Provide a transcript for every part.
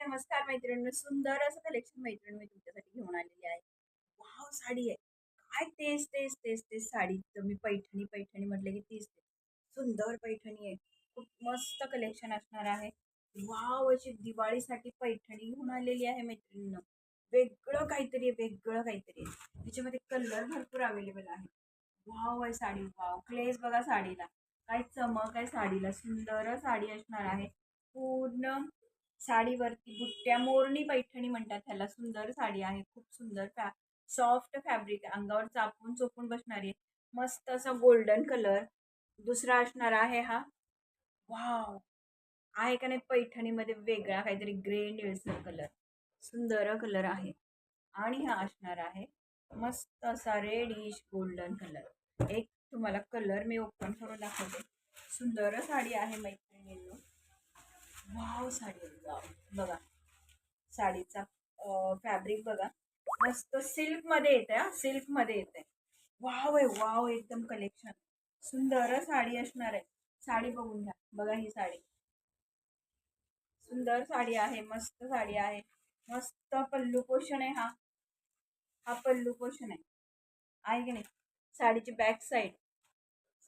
नमस्कार मैत्रिणींनो, सुंदर असं कलेक्शन मैत्रिणी मी तुमच्यासाठी घेऊन आलेली आहे. वाव साडी आहे. काय तेच तेच तेच तेच साडी तर मी पैठणी पैठणी म्हटलं की तीच तेच. सुंदर पैठणी आहे. खूप मस्त कलेक्शन असणार आहे. वाव अशी दिवाळीसाठी पैठणी घेऊन आलेली आहे मैत्रिणींनो. वेगळं काहीतरी आहे, वेगळं काहीतरी आहे. त्याच्यामध्ये कलर भरपूर अवेलेबल आहे. वाव आहे साडी, वाव क्लेज बघा साडीला. काय चमक आहे साडीला, सुंदर साडी असणार आहे. पूर्ण साडीवरती बुट्ट्या, मोरणी पैठणी म्हणतात त्याला. सुंदर साडी आहे, खूप सुंदर सॉफ्ट फॅब्रिक आहे, अंगावर चापून चोपून बसणारी आहे. मस्त असा गोल्डन कलर दुसरा असणार आहे हा. वाव आहे का नाही पैठणीमध्ये वेगळा काहीतरी ग्रे निळसर कलर, सुंदर कलर आहे. आणि हा असणार आहे मस्त असा रेडिश गोल्डन कलर. एक तुम्हाला कलर मी ओपन करून दाखवते. सुंदर साडी आहे मैत्रिणींनो. वाव साडी आहे, वाव. बघा साडीचा फॅब्रिक बघा, मस्त सिल्क मध्ये येते, हा सिल्क मध्ये येते. वाव आहे, वाव एकदम कलेक्शन. सुंदर साडी असणार आहे. साडी बघून घ्या, बघा ही साडी सुंदर साडी आहे, मस्त साडी आहे. मस्त पल्लू पोषण आहे हा. हा पल्लू पोषण आहे की नाही. साडीची बॅक साईड,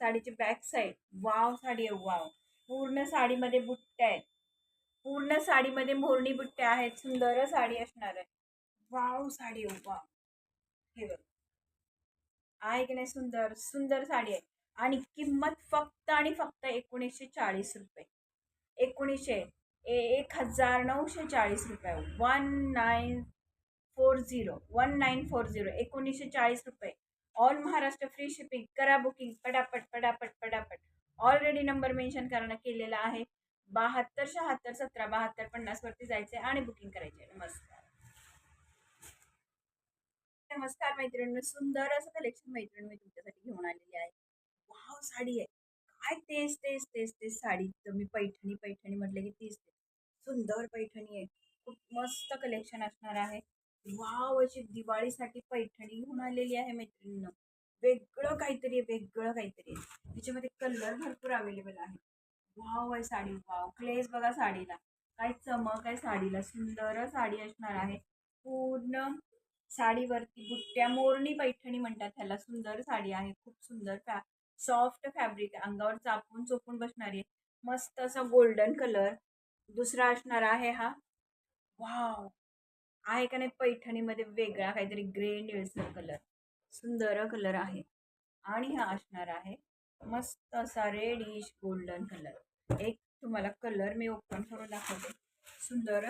साडीची बॅक साईड. वाव साडी आहे, वाव. पूर्ण साडीमध्ये बुट्ट्या आहेत, पूर्ण साडीमध्ये मोरणी बुट्ट्या आहेत. सुंदर साडी असणार आहे. वाव साडी आहे, वाव. हे बघ, आहे की नाही सुंदर सुंदर साडी आहे. आणि किंमत फक्त आणि फक्त 1940 रुपये. 1900 1940 रुपये. 1940 1940 रुपये. All Maharashtra free shipping. करा बुकिंग पटापट पटापट पटापट. ऑलरेडी नंबर मेन्शन करणं केलेला आहे. 72 76 17 72 50 वरती जायचे आणि बुकिंग करायचे. नमस्कार. नमस्कार मैत्रिणींनो, सुंदर असं कलेक्शन मैत्रिणी मी तुमच्यासाठी घेऊन आलेली आहे. वाव साडी आहे. काय तेच तेच तेच तेच साडी तर मी पैठणी पैठणी म्हटलं की तीच तेच. सुंदर पैठणी आहे, खूप मस्त कलेक्शन असणार आहे. वाव अशी दिवाळीसाठी पैठणी घेऊन आलेली आहे मैत्रिणींनो. वेगळं काहीतरी आहे, वेगळं काहीतरी आहे. त्याच्यामध्ये कलर भरपूर अवेलेबल आहे. वाव आहे साडी, वाव क्लेज बघा साडीला. काय चमक आहे साडीला, सुंदर साडी असणार आहे. पूर्ण साडीवरती बुट्ट्या, मोरणी पैठणी म्हणतात त्याला. सुंदर साडी आहे, खूप सुंदर सॉफ्ट फॅब्रिक आहे, अंगावर चापून चोपून बसणारी आहे. मस्त असा गोल्डन कलर दुसरा असणार आहे हा. वाव आहे का नाही पैठणीमध्ये वेगळा काहीतरी ग्रे निळसर कलर, सुंदर कलर आहे. आणि हा असणार आहे मस्त असा रेडिश गोल्डन कलर. एक तुम्हाला कलर मी ओपन करून दाखवते. सुंदर